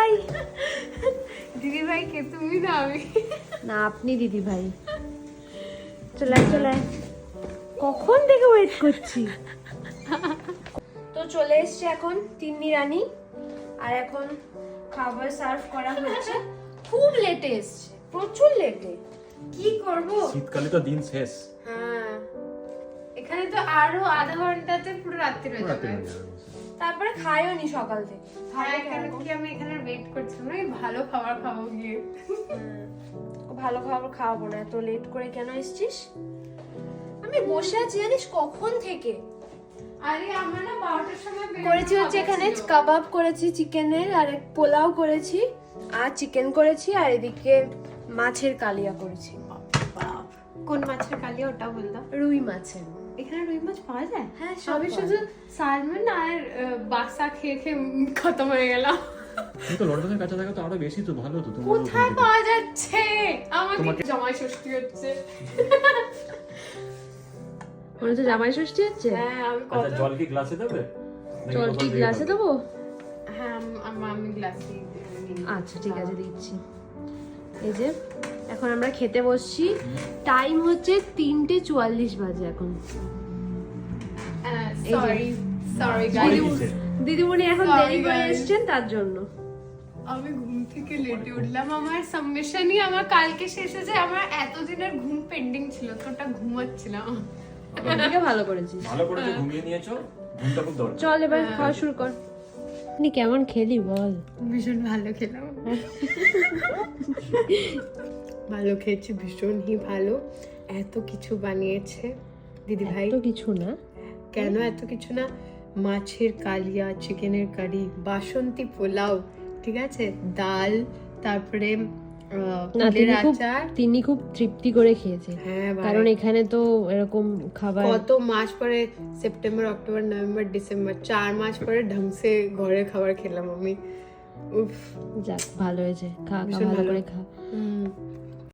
ভাই। দিদি ভাই কে, তুমি না আমি? না আপনি দিদি ভাই। চলে আয়, চলে আয়। কখন থেকে ওয়েট করছি। তো চলে এসছে এখন তিন্নি রানী, আর এখন খাবার সার্ভ করা হচ্ছে। খুব লেটে এসছে, প্রচুর লেটে। কি করব? শীতকালে তো দিন শেষ। হ্যাঁ, এখানে তো আরো আধা ঘন্টাতে পুরো রাত্রি হয়ে যাবে। তারপরে খাইও নি সকাল থেকে। হ্যাঁ, কেন কি আমি এখানে ওয়েট করছিলাম না, ভালো খাবার খাবো গিয়ে। ভালো খাবার খাওয়াবো না, এত লেট করে কেন এসছিস? আমি বসে আছি জানিস কখন থেকে। আরে আমরা না 12টার সময় করেছি হচ্ছে এখানে কাবাব করেছি চিকেনের, আর এক পোলাও করেছি, আর চিকেন করেছি, আর এদিকে মাছের কালিয়া করেছি। কোন মাছের কালিয়া ওটা বললাম? রুই মাছের। এখানে রুই মাছ পাওয়া যায়? হ্যাঁ, আমি শুধু সালমন আর বাসা খেয়ে খেয়ে খতম হয়ে গেলাম। কিন্তু লন্ডনের কাছে থাকা তো আরো বেশি তো ভালো তো তোমার। কোথায় পাওয়া যাচ্ছে? আমাকে জামাই ষষ্ঠী হচ্ছে। ওরা তো জামাই ষষ্ঠী হচ্ছে। হ্যাঁ, আমি আচ্ছা, কত জল কি গ্লাসে দেবে? জল কি গ্লাসে দেবো? হ্যাঁ আমি গ্লাসে। আচ্ছা ঠিক আছে, দিচ্ছি। এই যে এখন আমরা খেতে বসছি, টাইম হচ্ছে 3:44 বাজে এখন। সরি Sorry, গাইস, কিসের? দিদিমণি এখন Sorry, দেরি করে guys. এসেছেন তার জন্য। আমি ঘুম থেকে লেটে উঠলাম। আমার সাবমিশনই আমার কালকে শেষ হয়েছে। আমার এতদিনের ঘুম পেন্ডিং ছিল, তো ওটা ঘুমাচ্ছিলাম। ওদিকে ভালো করেছিস। ভালো করে যে ঘুমিয়ে নিয়েছো, ঘুমটা খুব দরকার। চল এবার খাওয়া শুরু কর। আপনি কেমন খেলি বল? ভীষণ ভালো খেলাম। ভালো খেয়েছি, ভীষণই ভালো। এত কিছু বানিয়েছে দিদি ভাই। তো কিছু না। কেন এত কিছু না? মাছের কালিয়া, চিকেনের কারি, বাসন্তী পোলাও, ঠিক আছে, ডাল, তারপরে না, কুলের আচার। তিনি খুব তৃপ্তি করে খেয়েছে, হ্যাঁ ভাই, কারণ এখানে তো এরকম খাবার কত মাস পরে, সেপ্টেম্বর, অক্টোবর, নভেম্বর, ডিসেম্বর, 4 মাস পরে ঢংসে ঘরের খাবার খেলাম আমি। উফ, যাক ভালো হয়েছে। খা খা, ভীষণ ভালো ভালো। করে খা।